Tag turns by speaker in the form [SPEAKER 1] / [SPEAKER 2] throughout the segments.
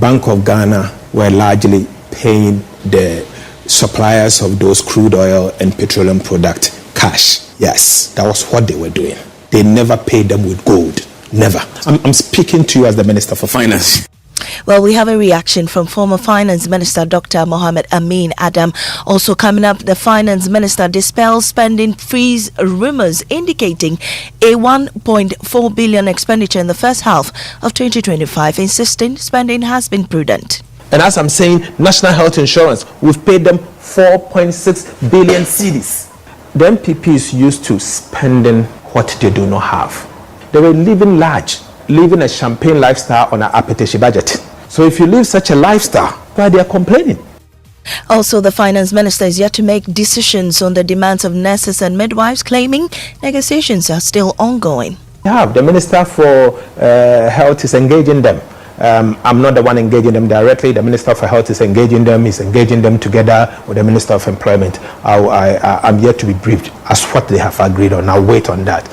[SPEAKER 1] Bank of Ghana were largely paying the suppliers of those crude oil and petroleum product cash. Yes, that was what they were doing. They never paid them with gold. Never. I'm speaking to you as the Minister for Finance.
[SPEAKER 2] Well, we have a reaction from former Finance Minister Dr. Mohammed Amin Adam. Also coming up, the Finance Minister dispels spending freeze rumors indicating a 1.4 billion expenditure in the first half of 2025, insisting spending has been prudent.
[SPEAKER 1] And as I'm saying, National Health Insurance, we've paid them 4.6 billion cedis. The MPP is used to spending what they do not have. They were living large, living a champagne lifestyle on an appetition budget. So if you live such a lifestyle, why they are complaining?
[SPEAKER 2] Also, the Finance Minister is yet to make decisions on the demands of nurses and midwives, claiming negotiations are still ongoing.
[SPEAKER 1] The Minister for Health is engaging them. I'm not the one engaging them directly. The Minister for Health is engaging them. He's engaging them together with the Minister of Employment. I'm yet to be briefed as what they have agreed on. I'll wait on that.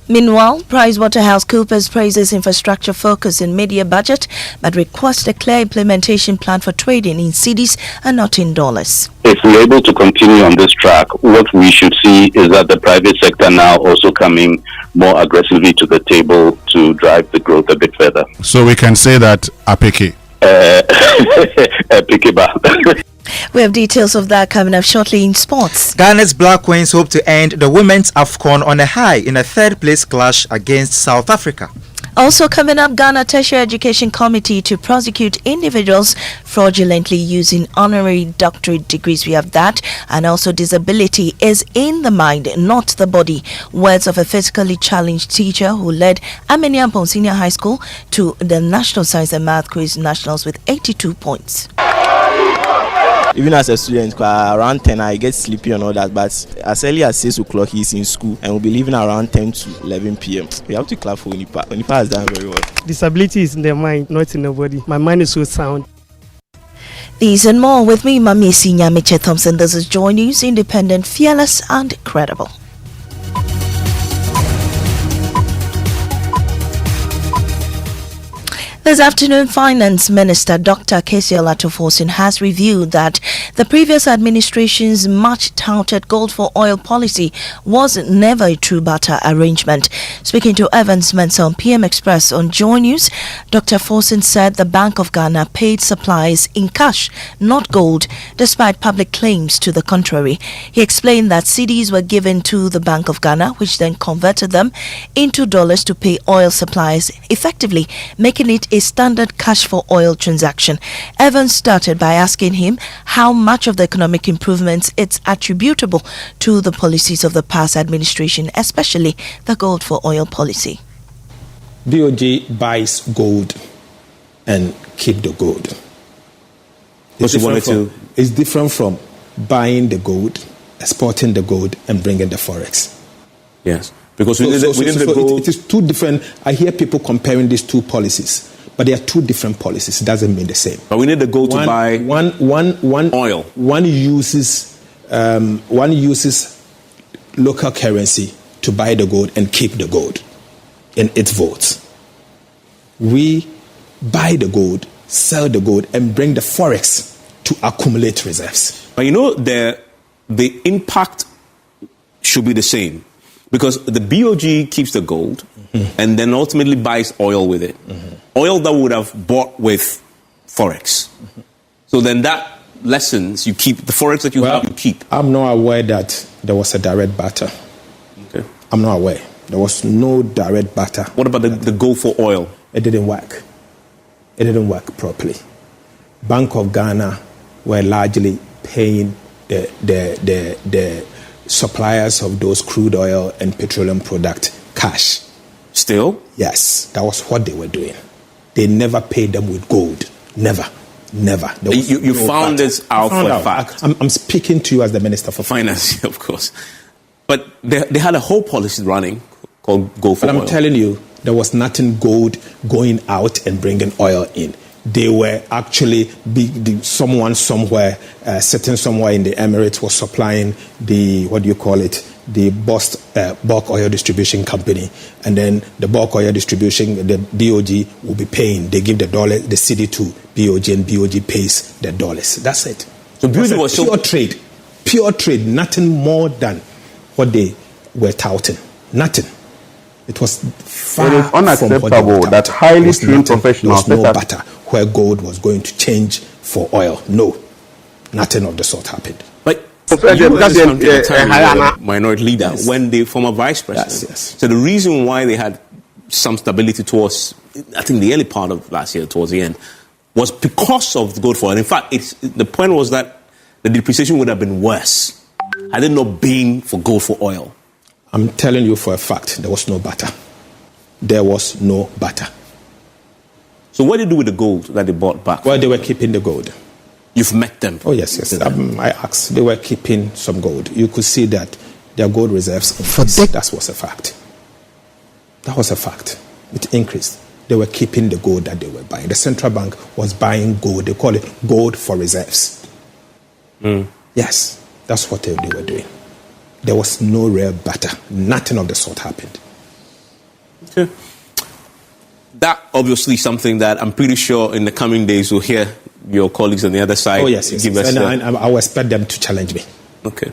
[SPEAKER 2] Meanwhile, PricewaterhouseCoopers praises infrastructure focus in mid-year budget, but requests a clear implementation plan for trading in cedis and not in dollars.
[SPEAKER 3] If we're able to continue on this track, what we should see is that the private sector now also coming more aggressively to the table to drive the growth a bit further.
[SPEAKER 4] So we can say that apeke.
[SPEAKER 2] We have details of that coming up shortly in sports.
[SPEAKER 5] Ghana's Black Queens hope to end the women's AFCON on a high in a third-place clash against South Africa.
[SPEAKER 2] Also coming up, Ghana Tertiary Education Committee to prosecute individuals fraudulently using honorary doctorate degrees. We have that. And also, disability is in the mind, not the body. Words of a physically challenged teacher who led Ameniampong Senior High School to the National Science and Math Quiz Nationals with 82 points.
[SPEAKER 6] Even as a student, around 10 I get sleepy and all that, but as early as 6 o'clock he's in school and we'll be leaving around 10 to 11 p.m. We have to clap for Onipa. Onipa has done very well.
[SPEAKER 7] Disability is in the mind, not in the body. My mind is so sound.
[SPEAKER 2] These and more with me, Maame, Nyamekye, Thompson. This is Joy News, independent, fearless and credible. This afternoon, Finance Minister Dr. Kesia Thompson has revealed that the previous administration's much-touted gold for oil policy was never a true barter arrangement. Speaking to Evans Mensah on PM Express on Joy News, Dr. Thompson said the Bank of Ghana paid supplies in cash, not gold, despite public claims to the contrary. He explained that cedis were given to the Bank of Ghana, which then converted them into dollars to pay oil supplies, effectively making it a standard cash for oil transaction. Evans started by asking him how much of the economic improvements it's attributable to the policies of the past administration, especially the gold for oil policy.
[SPEAKER 1] BOG buys gold and keep the gold. It's different from buying the gold, exporting the gold and bringing the forex.
[SPEAKER 8] Yes. Because the gold,
[SPEAKER 1] it is two different. I hear people comparing these two policies, but they are two different policies. It doesn't mean the same.
[SPEAKER 8] But we need the gold to buy
[SPEAKER 1] one oil. One uses local currency to buy the gold and keep the gold in its vaults. We buy the gold, sell the gold, and bring the forex to accumulate reserves.
[SPEAKER 8] But you know, the impact should be the same. Because the BOG keeps the gold and then ultimately buys oil with it. Oil that would have bought with forex. So then that lessons, you keep the forex that you have, you keep.
[SPEAKER 1] I'm not aware that there was a direct barter.
[SPEAKER 8] Okay.
[SPEAKER 1] I'm not aware. There was no direct barter.
[SPEAKER 8] What about the gold for oil?
[SPEAKER 1] It didn't work. It didn't work properly. Bank of Ghana were largely paying the suppliers of those crude oil and petroleum product cash.
[SPEAKER 8] Still?
[SPEAKER 1] Yes, that was what they were doing. They never paid them with gold. Never.
[SPEAKER 8] You found this out for a fact.
[SPEAKER 1] I'm speaking to you as the Minister for
[SPEAKER 8] Finance, of course. But they had a whole policy running called Gold for Oil.
[SPEAKER 1] But I'm telling you, there was nothing gold going out and bringing oil in. They were actually someone somewhere, sitting somewhere in the Emirates was supplying the
[SPEAKER 9] the bulk oil distribution company, and then the bulk oil distribution, the BOG will be paying. They give the cedi to BOG, and BOG pays the dollars. That's it.
[SPEAKER 8] So BOG was
[SPEAKER 9] pure trade, nothing more than what they were touting. Nothing. It was far
[SPEAKER 4] it is unacceptable that highly trained professionals.
[SPEAKER 9] There was no butter where gold was going to change for oil. No, nothing of the sort happened.
[SPEAKER 8] But minority leader,
[SPEAKER 9] yes.
[SPEAKER 8] when the former vice president.
[SPEAKER 9] Yes.
[SPEAKER 8] So the reason why they had some stability towards, I think, the early part of last year, towards the end, was because of the gold for oil. In fact, the point was that the depreciation would have been worse had it not been for gold for oil.
[SPEAKER 9] I'm telling you for a fact, there was no butter. There was no butter.
[SPEAKER 8] So what did they do with the gold that they bought back?
[SPEAKER 9] Well, they were keeping the gold.
[SPEAKER 8] You've met them?
[SPEAKER 9] Oh, yes. I asked. They were keeping some gold. You could see that their gold reserves increased. That was a fact. That was a fact. It increased. They were keeping the gold that they were buying. The central bank was buying gold. They call it gold for reserves. Yes, that's what they were doing. There was no real butter. Nothing of the sort happened.
[SPEAKER 8] Okay. That obviously something that I'm pretty sure in the coming days we'll hear your colleagues on the other side.
[SPEAKER 9] Oh, yes. And I will expect them to challenge me.
[SPEAKER 8] Okay.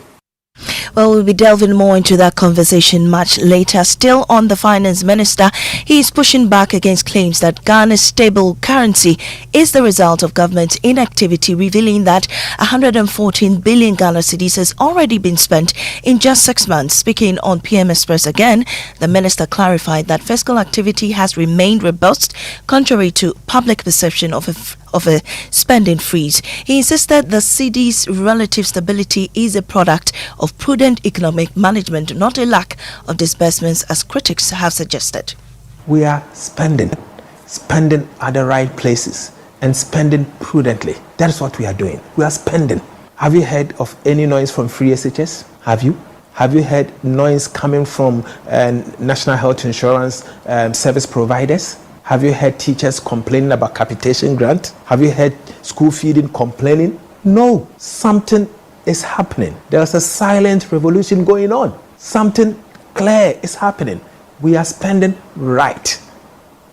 [SPEAKER 2] Well, we'll be delving more into that conversation much later. Still on the finance minister, he is pushing back against claims that Ghana's stable currency is the result of government inactivity, revealing that 114 billion Ghana cedis has already been spent in just 6 months. Speaking on PM Express again, the minister clarified that fiscal activity has remained robust, contrary to public perception of a spending freeze. He insisted the cedi's relative stability is a product of prudent economic management, not a lack of disbursements, as critics have suggested.
[SPEAKER 1] We are spending at the right places and spending prudently. That is what we are doing. We are spending. Have you heard of any noise from free SHS? Have you? Have you heard noise coming from National Health Insurance service providers? Have you heard teachers complaining about capitation grant? Have you heard school feeding complaining? No, something is happening. There's a silent revolution going on. Something clear is happening. We are spending right.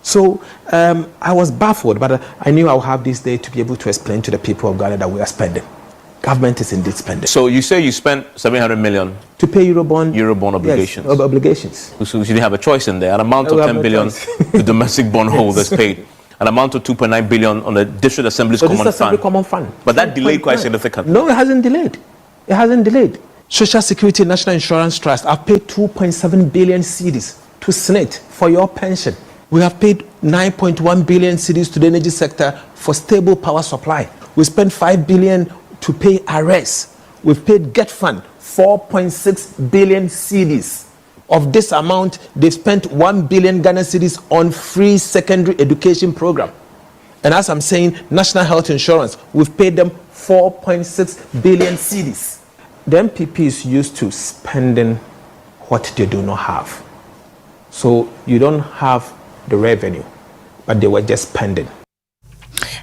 [SPEAKER 1] So I was baffled, but I knew I would have this day to be able to explain to the people of Ghana that we are spending. Government is indeed spending.
[SPEAKER 8] So you say you spent 700 million
[SPEAKER 1] to pay Eurobond
[SPEAKER 8] obligations.
[SPEAKER 1] Yes, obligations.
[SPEAKER 8] So you didn't have a choice in there. An amount of 10 billion the domestic bond holders paid. An amount of 2.9 billion on the District Assembly's common fund. But that delayed quite significantly.
[SPEAKER 1] No, it hasn't delayed. It hasn't delayed. Social Security National Insurance Trust, I've paid 2.7 billion cedis to SNIT for your pension. We have paid 9.1 billion cedis to the energy sector for stable power supply. We spent 5 billion to pay arrests. We've paid Get Fund 4.6 billion cedis. Of this amount, they've spent 1 billion Ghana cedis on free secondary education program. And as I'm saying, National Health Insurance, we've paid them 4.6 billion cedis. The MPP is used to spending what they do not have. So you don't have the revenue, but they were just spending.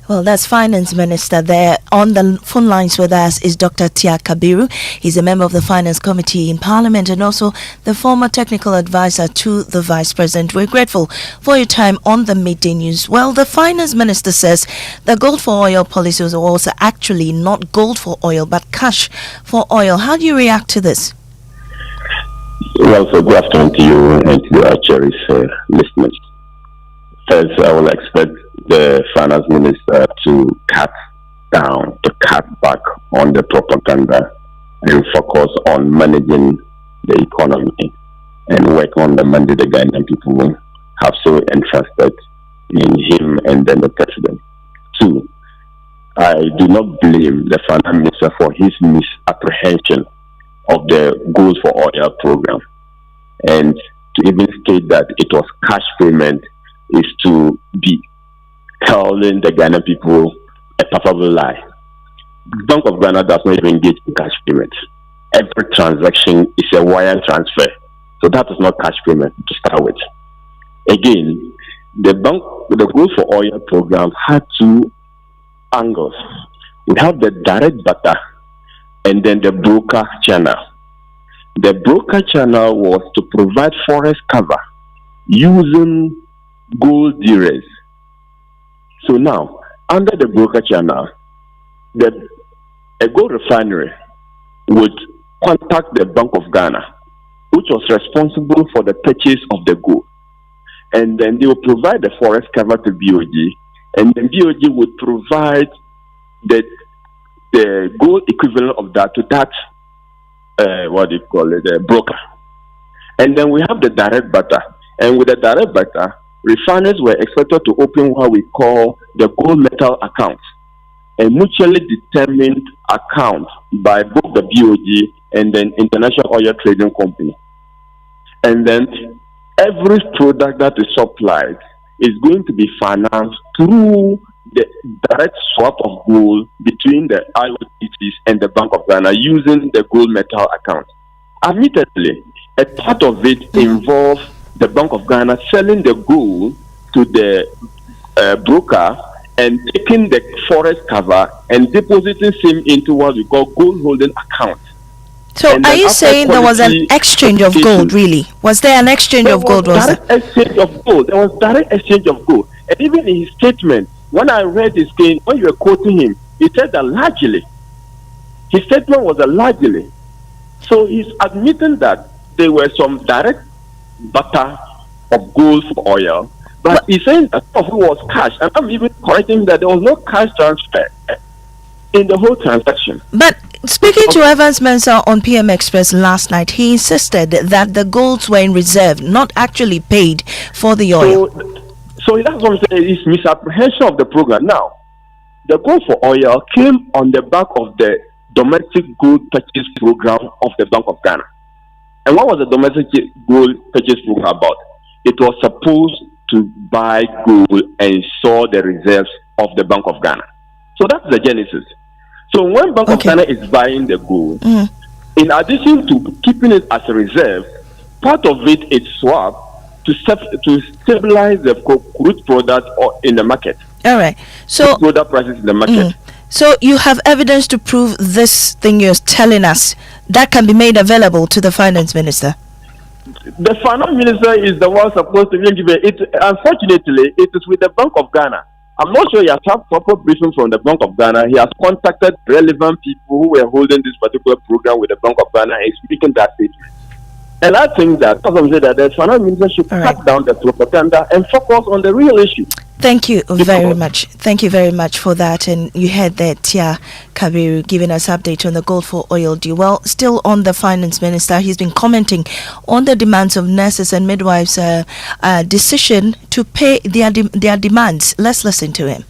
[SPEAKER 2] Well, that's Finance Minister there. On the phone lines with us is Dr. Tia Kabiru. He's a member of the Finance Committee in Parliament and also the former technical advisor to the Vice President. We're grateful for your time on the Midday News. Well, the Finance Minister says the gold for oil policy was also actually not gold for oil, but cash for oil. How do you react to this?
[SPEAKER 3] Well, so good afternoon to you and to our cherished listeners. First, I will expect the finance minister to cut back on the propaganda and focus on managing the economy and work on the mandate the Ghanaian people have so entrusted in him and then the president. Two, I do not blame the finance minister for his misapprehension of the goals for oil program, and to even state that it was cash payment is to be telling the Ghana people a palpable lie. Bank of Ghana does not even engage in cash payment. Every transaction is a wire transfer, so that is not cash payment to start with. Again, the Gold for Oil program had two angles. We have the direct butter and then the broker channel. the broker channel was to provide forest cover using gold dealers. So now, under the broker channel, a gold refinery would contact the Bank of Ghana, which was responsible for the purchase of the gold. And then they will provide the forest cover to BOG, and then BOG would provide the gold equivalent of that to that, the broker. And then we have the direct barter. And with the direct barter, refiners were expected to open what we call the gold metal account, a mutually determined account by both the BOG and then International Oil Trading Company. And then every product that is supplied is going to be financed through the direct swap of gold between the IOTCs and the Bank of Ghana using the gold metal account. Admittedly, a part of it involves the Bank of Ghana selling the gold to the broker and taking the forest cover and depositing same into what we call gold holding account.
[SPEAKER 2] So are you saying there was an exchange of gold, really? Was there an exchange of gold?
[SPEAKER 3] Exchange of gold. There was direct exchange of gold. And even in his statement, when I read his statement, when you were quoting him, he said that largely. His statement was a largely. So he's admitting that there were some direct barter of gold for oil, but he's saying that some of it was cash. And I'm even correcting that there was no cash transfer in the whole transaction.
[SPEAKER 2] But speaking to Evans Mensah on PM Express last night, he insisted that the golds were in reserve, not actually paid for the oil.
[SPEAKER 3] So that's what I'm saying, is misapprehension of the program. Now, the gold for oil came on the back of the domestic gold purchase program of the Bank of Ghana. And what was the domestic gold purchase program about? It was supposed to buy gold and store the reserves of the Bank of Ghana. So that's the genesis. So when Bank of Ghana is buying the gold, in addition to keeping it as a reserve, part of it is swapped to stabilize the crude product in the market.
[SPEAKER 2] All right. So
[SPEAKER 3] product prices in the market.
[SPEAKER 2] So you have evidence to prove this thing you're telling us that can be made available to the finance minister?
[SPEAKER 3] The finance minister is the one supposed to give it. Unfortunately, it is with the Bank of Ghana. I'm not sure he has had proper briefing from the Bank of Ghana. He has contacted relevant people who were holding this particular program with the Bank of Ghana and speaking that statement. And I think that, as I'm saying, that the finance minister should cut down the propaganda and focus on the real issue.
[SPEAKER 2] Thank you very much. Thank you very much for that. And you heard that Tia Kabiru giving us update on the gold for oil deal. Well, still on the finance minister, he's been commenting on the demands of nurses and midwives' decision to pay their demands. Let's listen to him.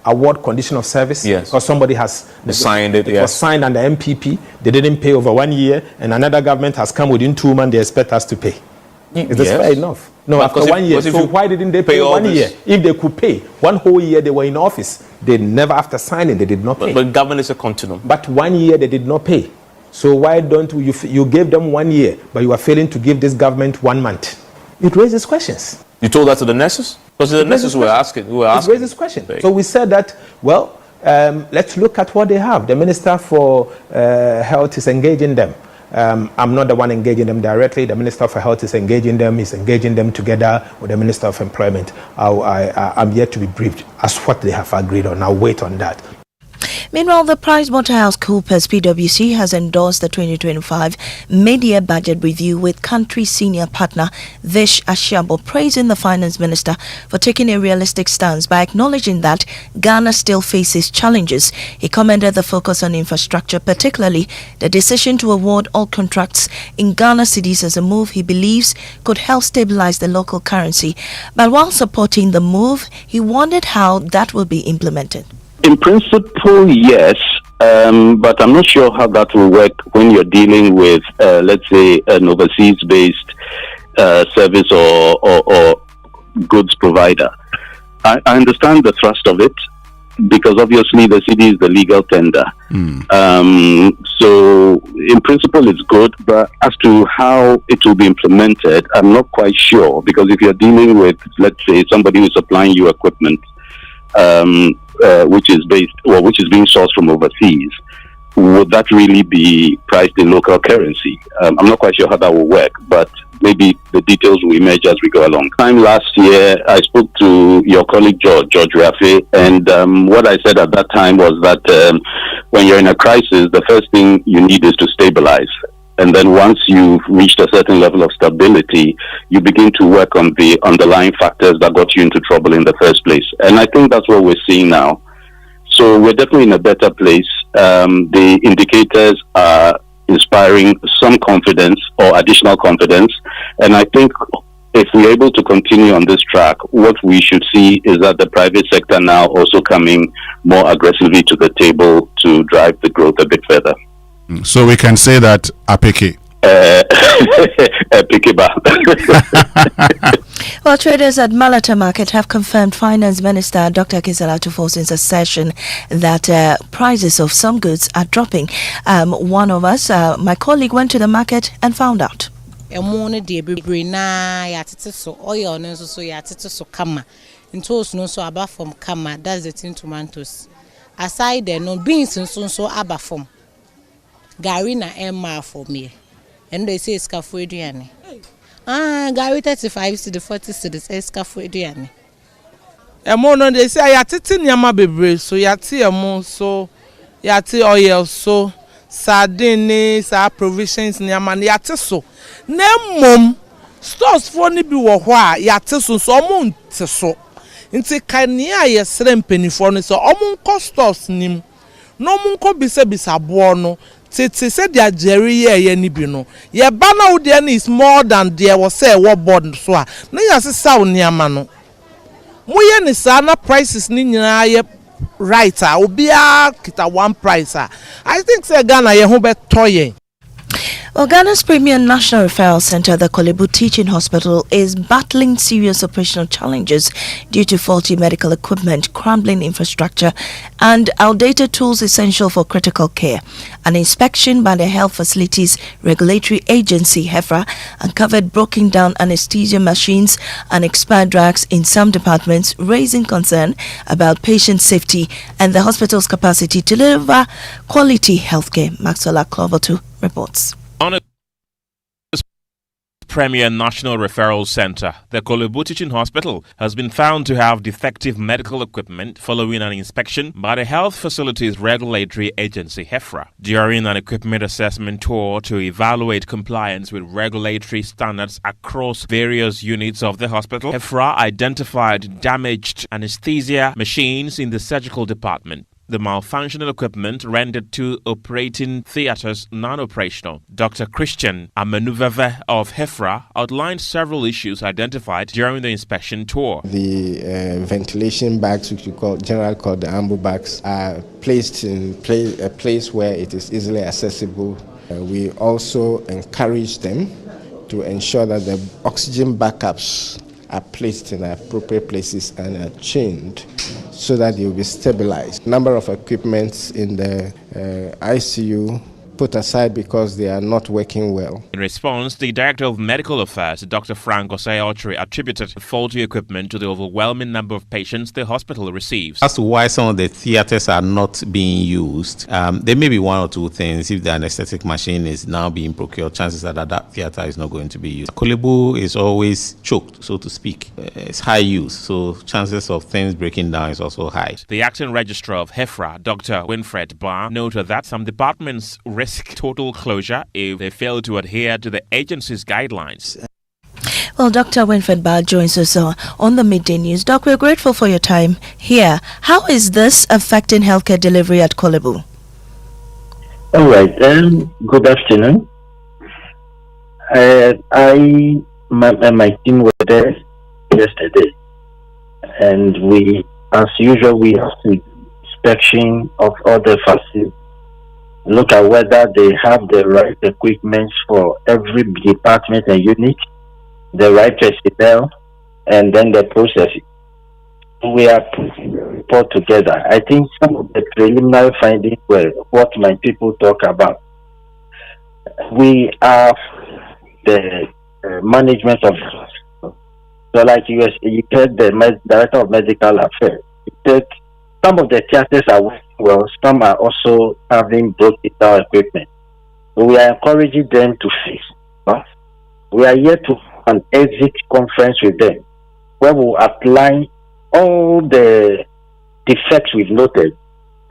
[SPEAKER 1] Award condition of service.
[SPEAKER 8] Yes.
[SPEAKER 1] Because somebody has
[SPEAKER 8] signed it.
[SPEAKER 1] It was signed under MPP. They didn't pay over 1 year, and another government has come within 2 months. They expect us to pay. Is this fair enough? No, but after 1 year. So why didn't they pay 1 year? If they could pay 1 whole year, they were in office. They never, after signing, they did not pay.
[SPEAKER 8] But government is a continuum.
[SPEAKER 1] But 1 year they did not pay. So why don't you gave them 1 year, but you are failing to give this government 1 month? It raises questions.
[SPEAKER 8] You told that to the nurses? Because the nurses were asking.
[SPEAKER 1] It raises questions. So we said that, well, let's look at what they have. The Minister for Health is engaging them. I'm not the one engaging them directly. The Minister for Health is engaging them. He's engaging them together with the Minister of Employment. I'm yet to be briefed as what they have agreed on. I'll wait on that.
[SPEAKER 2] Meanwhile, the PricewaterhouseCoopers PwC has endorsed the 2025 mid-year budget review with country senior partner Vish Ashiabo, praising the finance minister for taking a realistic stance by acknowledging that Ghana still faces challenges. He commended the focus on infrastructure, particularly the decision to award all contracts in Ghana cedis as a move he believes could help stabilize the local currency. But while supporting the move, he wondered how that will be implemented.
[SPEAKER 3] In principle, yes, but I'm not sure how that will work when you're dealing with, let's say, an overseas-based service or goods provider. I understand the thrust of it, because obviously the city is the legal tender. So, in principle, it's good, but as to how it will be implemented, I'm not quite sure, because if you're dealing with, let's say, somebody who's supplying you equipment, which is being sourced from overseas, would that really be priced in local currency? I'm not quite sure how that will work, but maybe the details will emerge as we go along. Time last year, I spoke to your colleague George Rafe, and what I said at that time was that when you're in a crisis, the first thing you need is to stabilize. And then once you've reached a certain level of stability, you begin to work on the underlying factors that got you into trouble in the first place. And I think that's what we're seeing now. So we're definitely in a better place. The indicators are inspiring some confidence or additional confidence. And I think if we're able to continue on this track, what we should see is that the private sector now also coming more aggressively to the table to drive the growth a bit further.
[SPEAKER 10] So we can say that Apeke.
[SPEAKER 2] Well, traders at Malata Market have confirmed Finance Minister Dr. Kesiela Tufosin's assertion that prices of some goods are dropping. One of us, my colleague, went to the market and found out.
[SPEAKER 11] Oil so kama. Intos no so aba from kama. That's the thing tomatoes. Aside there, no beans and so aba from. Gary na Emma for me. And they say scafu ediane. Gary 35 to the 40 to the scafu ediane.
[SPEAKER 12] No, they say I titi nyama bebre, so yati emo, so yati oil, so sardine, sa provisions nyama yati so. Mom stores for ni bi wo ho a yati so omo nti so. Nti kania ye srem penifo no so omo nko stores nim. No mo nko bisa bo no. Titi said their Jerry ye ni bi no. Ye bana udian is more than there was say what board so a. Na yase saw niama no. Muye ni sana prices ni nyina ye right obia kita one price. I think say Ghana ye ho beto ye.
[SPEAKER 2] Well, Ghana's premier national referral center, the Kolebu Teaching Hospital, is battling serious operational challenges due to faulty medical equipment, crumbling infrastructure, and outdated tools essential for critical care. An inspection by the Health Facilities Regulatory Agency, HEFRA, uncovered broken down anesthesia machines and expired drugs in some departments, raising concern about patient safety and the hospital's capacity to deliver quality healthcare. Maxwell Cloverton reports.
[SPEAKER 13] On a Premier National Referral Center, the Kolebu Teaching Hospital has been found to have defective medical equipment following an inspection by the Health Facilities Regulatory Agency, HEFRA. During an equipment assessment tour to evaluate compliance with regulatory standards across various units of the hospital, HEFRA identified damaged anesthesia machines in the surgical department. The malfunctional equipment rendered two operating theaters non-operational. Dr. Christian Amenuveve of HEFRA outlined several issues identified during the inspection tour.
[SPEAKER 14] The ventilation bags, which we generally call the ambu bags, are placed in a place where it is easily accessible. We also encourage them to ensure that the oxygen backups are placed in appropriate places and are chained so that they will be stabilized. Number of equipments in the ICU put aside because they are not working well.
[SPEAKER 13] In response, the Director of Medical Affairs, Dr. Frank Osei-Ochre, attributed faulty equipment to the overwhelming number of patients the hospital receives.
[SPEAKER 15] As to why some of the theaters are not being used, there may be one or two things. If the anesthetic machine is now being procured, chances are that theater is not going to be used. Kolebu is always choked, so to speak. It's high use, so chances of things breaking down is also high.
[SPEAKER 13] The acting registrar of HEFRA, Dr. Winfred Barr, noted that some departments risk total closure if they fail to adhere to the agency's guidelines.
[SPEAKER 2] Well, Dr. Winfred Barr joins us on the Midday News. Doc, we're grateful for your time here. How is this affecting healthcare delivery at Kolebu?
[SPEAKER 16] All right, good afternoon. My team were there yesterday, and we, as usual, we have to inspection of all the facilities. Look at whether they have the right equipment for every department and unit, the right personnel, and then the process. We are putting the report together. I think some of the preliminary findings were what my people talk about. We are the management of the hospital. So like you said, the Director of Medical Affairs, you take some of the theaters are working well, some are also having broken down equipment. So we are encouraging them to fix. We are here to have an exit conference with them, where we'll outline all the defects we've noted,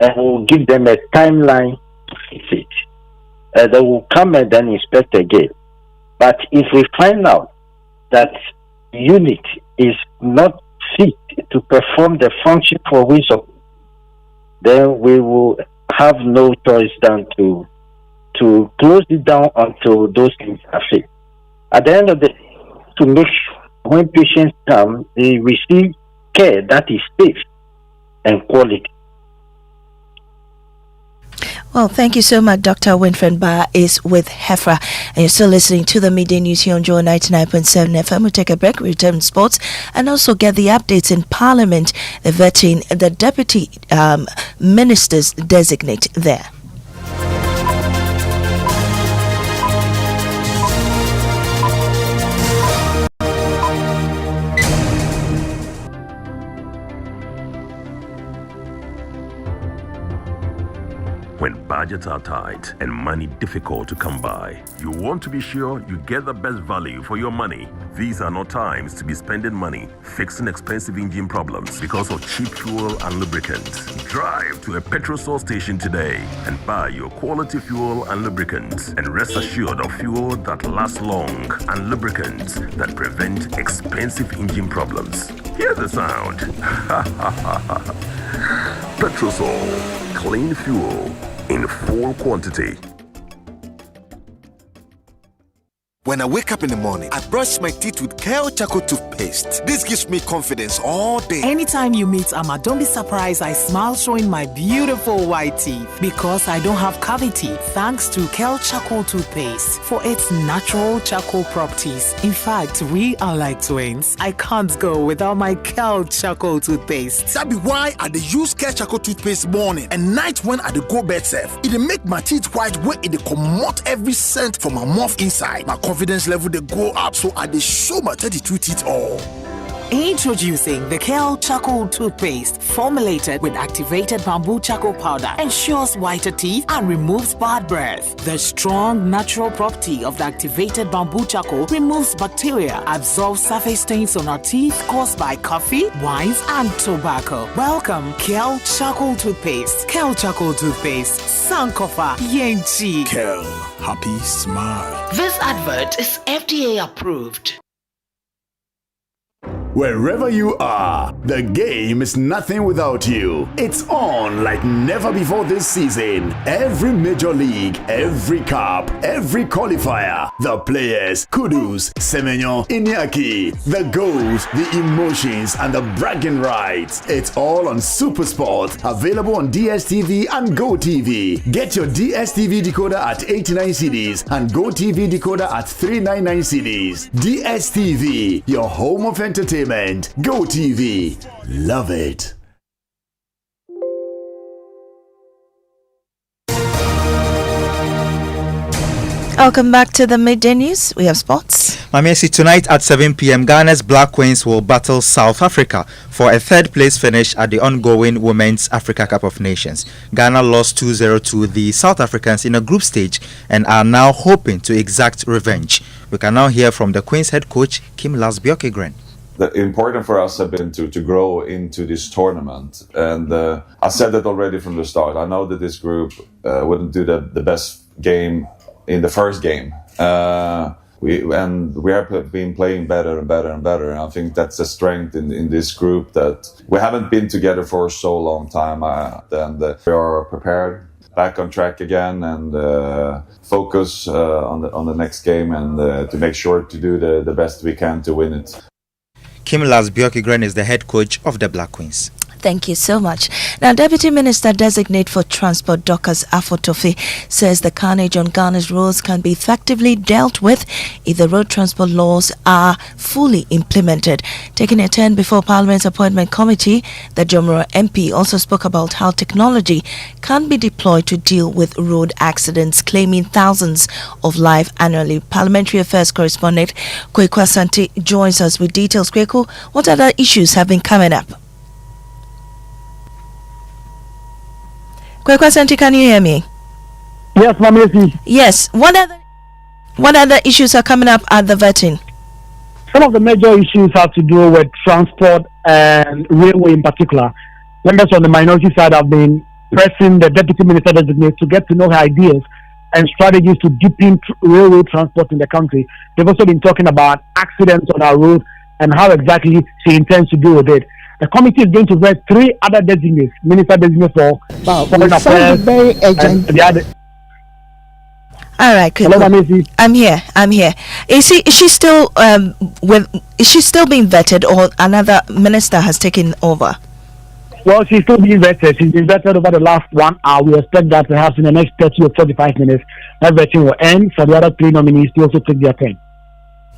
[SPEAKER 16] and we'll give them a timeline to fix it. They will come and then inspect again. But if we find out that unit is not fit to perform the function for which, then we will have no choice than to close it down until those things are fixed. At the end of the day, to make sure when patients come, they receive care that is safe and quality.
[SPEAKER 2] Well, thank you so much. Dr. Winfred Ba is with HEFRA, and you're still listening to the Midday News here on Joy 99.7 FM. We'll take a break, return to sports, and also get the updates in Parliament, vetting the deputy ministers designate there.
[SPEAKER 17] When budgets are tight and money difficult to come by, you want to be sure you get the best value for your money. These are not times to be spending money fixing expensive engine problems because of cheap fuel and lubricants. Drive to a petrol source station today and buy your quality fuel and lubricants, and rest assured of fuel that lasts long and lubricants that prevent expensive engine problems. Hear the sound. Petrosol, clean fuel in full quantity.
[SPEAKER 18] When I wake up in the morning, I brush my teeth with Kale Charcoal toothpaste. This gives me confidence all day.
[SPEAKER 19] Anytime you meet Amma, don't be surprised I smile showing my beautiful white teeth because I don't have cavity thanks to Kale Charcoal toothpaste for its natural charcoal properties. In fact, we are like twins. I can't go without my Kale Charcoal toothpaste.
[SPEAKER 18] That be why I dey use Kale Charcoal toothpaste morning and night when I dey go bed safe. It dey make my teeth white when it dey comot every scent from my mouth inside. My confidence level they go up, so I dey show my 32 teeth all.
[SPEAKER 19] Introducing the Kale Charcoal toothpaste, formulated with activated bamboo charcoal powder, ensures whiter teeth and removes bad breath. The strong natural property of the activated bamboo charcoal removes bacteria, absorbs surface stains on our teeth caused by coffee, wines, and tobacco. Welcome, Kale Charcoal toothpaste. Kale Charcoal toothpaste, Sankofa Yenchi.
[SPEAKER 18] Kale, happy smile.
[SPEAKER 20] This advert is FDA approved.
[SPEAKER 21] Wherever you are, the game is nothing without you. It's on like never before this season. Every major league, every cup, every qualifier, the players, kudos, Semenyo, Iñaki, the goals, the emotions, and the bragging rights. It's all on SuperSport, available on DSTV and GoTV. Get your DSTV decoder at 89 cedis and GoTV decoder at 399 cedis. DSTV, your home of entertainment. Go TV, love it.
[SPEAKER 2] Welcome back to the Midday News. We have sports.
[SPEAKER 5] Maame, tonight at 7 p.m., Ghana's Black Queens will battle South Africa for a third place finish at the ongoing Women's Africa Cup of Nations. Ghana lost 2-0 to the South Africans in a group stage and are now hoping to exact revenge. We can now hear from the Queens head coach, Kim Lasbiokegren.
[SPEAKER 22] The important for us have been to grow into this tournament, and I said that already from the start. I know that this group wouldn't do the best game in the first game. We have been playing better and better and better, and I think that's a strength in this group, that we haven't been together for so long time, and we are prepared, back on track again, and focus on the next game, and to make sure to do the best we can to win it.
[SPEAKER 5] Kim Lasbiokegren is the head coach of the Black Queens.
[SPEAKER 2] Thank you so much. Now, Deputy Minister Designate for Transport, Dorcas Afotofe, says the carnage on Ghana's roads can be effectively dealt with if the road transport laws are fully implemented. Taking a turn before Parliament's Appointment Committee, the Jomoro MP also spoke about how technology can be deployed to deal with road accidents, claiming thousands of lives annually. Parliamentary Affairs correspondent Kweku Asante joins us with details. Kweku, what other issues have been coming up? Kwekwasanti, can you hear me?
[SPEAKER 6] Yes, Maame.
[SPEAKER 2] Yes. What other issues are coming up at the vetting?
[SPEAKER 6] Some of the major issues have to do with transport and railway in particular. Members on the minority side have been pressing the deputy minister designate to get to know her ideas and strategies to deepen railway transport in the country. They've also been talking about accidents on our road and how exactly she intends to deal with it. The committee is going to vet 3 other designates, minister designates for foreign affairs and the other.
[SPEAKER 2] All right,
[SPEAKER 6] Hello, Maame.
[SPEAKER 2] I'm here. Is she still being vetted, or another minister has taken over?
[SPEAKER 6] Well, she's still being vetted. She's been vetted over the last 1 hour. We expect that perhaps in the next 30 or 45 minutes, that vetting will end for the other 3 nominees to also take their turn.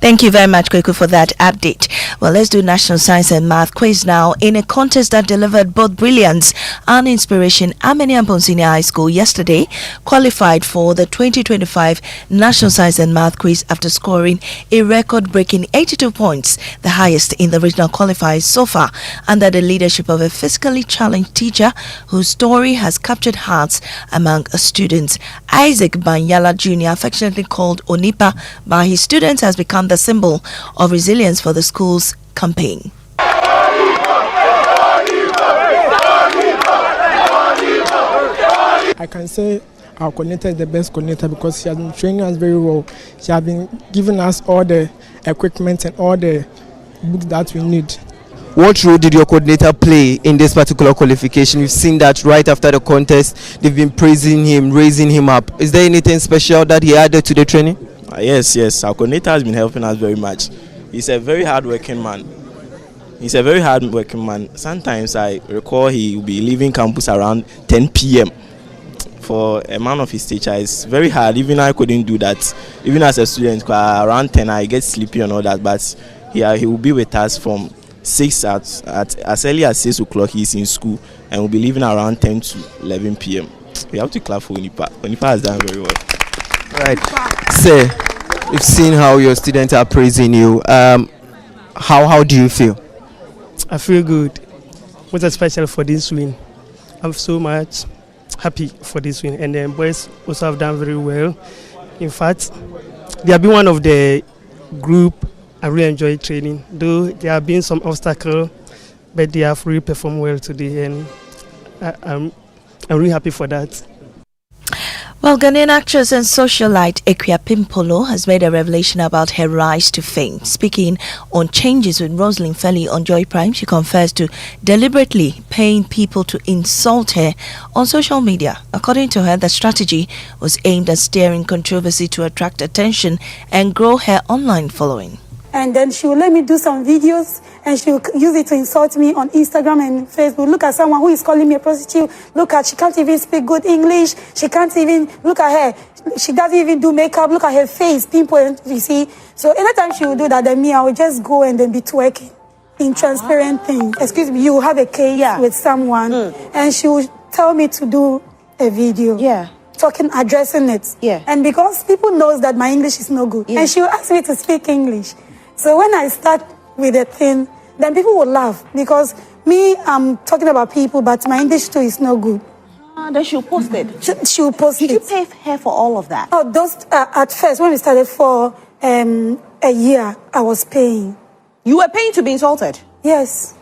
[SPEAKER 2] Thank you very much, Kweku, for that update. Well, let's do National Science and Math quiz now. In a contest that delivered both brilliance and inspiration, Ameniampong Senior High School yesterday qualified for the 2025 National Science and Math quiz after scoring a record-breaking 82 points, the highest in the regional qualifiers so far, under the leadership of a physically challenged teacher whose story has captured hearts among students. Isaac Banyala Jr., affectionately called Onipa by his students, has become the symbol of resilience for the school's campaign.
[SPEAKER 7] I can say our coordinator is the best coordinator because she has been training us very well. She has been giving us all the equipment and all the books that we need.
[SPEAKER 23] What role did your coordinator play in this particular qualification? We've seen that right after the contest, they've been praising him, raising him up. Is there anything special that he added to the training?
[SPEAKER 24] Yes. Our coordinator has been helping us very much. He's a very hard-working man. Sometimes I recall he will be leaving campus around 10 p.m. For a man of his stature, it's very hard. Even I couldn't do that. Even as a student, around 10 I get sleepy and all that. But he will be with us from 6 at as early as 6 o'clock. He's in school and will be leaving around 10 to 11 p.m. We have to clap for Onipa. Onipa has done very well.
[SPEAKER 23] Right. Sir, we've seen how your students are praising you. How do you feel?
[SPEAKER 7] I feel good. What's especially for this win? I'm so much happy for this win. And the boys also have done very well. In fact, they have been one of the group I really enjoy training. Though there have been some obstacles, but they have really performed well today. And I'm really happy for that.
[SPEAKER 2] Well, Ghanaian actress and socialite Equia Pimpolo has made a revelation about her rise to fame. Speaking on changes with Rosalind Felly on Joy Prime, she confessed to deliberately paying people to insult her on social media. According to her, the strategy was aimed at steering controversy to attract attention and grow her online following.
[SPEAKER 25] And then she will let me do some videos and she will use it to insult me on Instagram and Facebook. Look at someone who is calling me a prostitute. Look at, she can't even speak good English. She can't even, look at her. She doesn't even do makeup. Look at her face, pimple, you see. So anytime she will do that, then me, I will just go and then be twerking in transparent things. Excuse me, you will have a case with someone and she will tell me to do a video. Talking, addressing it. And because people knows that my English is no good. And she will ask me to speak English. So when I start with a thing, then people will laugh because me, I'm talking about people, but my English too is no good.
[SPEAKER 26] Then she'll post it.
[SPEAKER 25] She'll post it.
[SPEAKER 26] Did you pay her for all of that?
[SPEAKER 25] Oh, those at first when we started for a year, I was paying.
[SPEAKER 26] You were paying to be insulted?
[SPEAKER 25] Yes.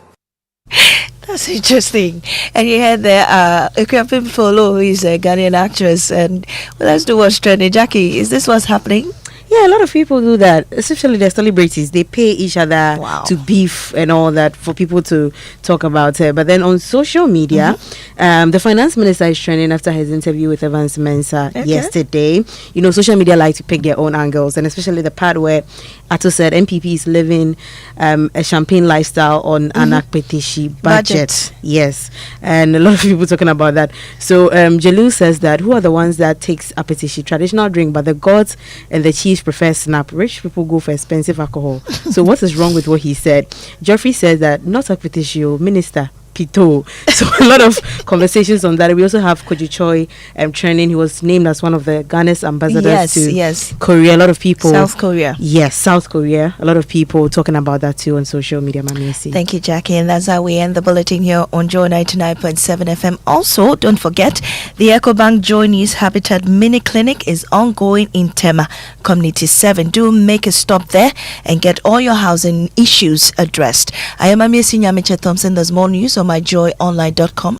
[SPEAKER 2] That's interesting. And you heard there, Equia Pimpolo, who is a Ghanaian actress, and well, let's do what's trending. Jackie, is this what's happening?
[SPEAKER 27] Yeah, a lot of people do that, especially the celebrities. They pay each other to beef and all that for people to talk about it. But then on social media, the finance minister is trending after his interview with Evans Mensah yesterday. You know, social media like to pick their own angles, and especially the part where Ato said MPP is living a champagne lifestyle on an Akpetishi budget. Yes, and a lot of people talking about that. So Jelu says that who are the ones that takes Akpetishi, traditional drink, but the gods and the chiefs prefer snap. Rich people go for expensive alcohol. So what is wrong with what he said? Geoffrey says that not Akpetishi, minister. Kito. So a lot of conversations on that. We also have Koji Choi trending. He was named as one of the Ghana's ambassadors to Korea. A lot of people.
[SPEAKER 2] South Korea.
[SPEAKER 27] Yes, South Korea. A lot of people talking about that too on social media, Maame.
[SPEAKER 2] Thank you, Jackie. And that's how we end the bulletin here on Joy 99.7 FM. Also, don't forget, the EcoBank Joy News Habitat Mini Clinic is ongoing in Tema, Community 7. Do make a stop there and get all your housing issues addressed. I am Nyamekye Thompson. There's more news on myjoyonline.com.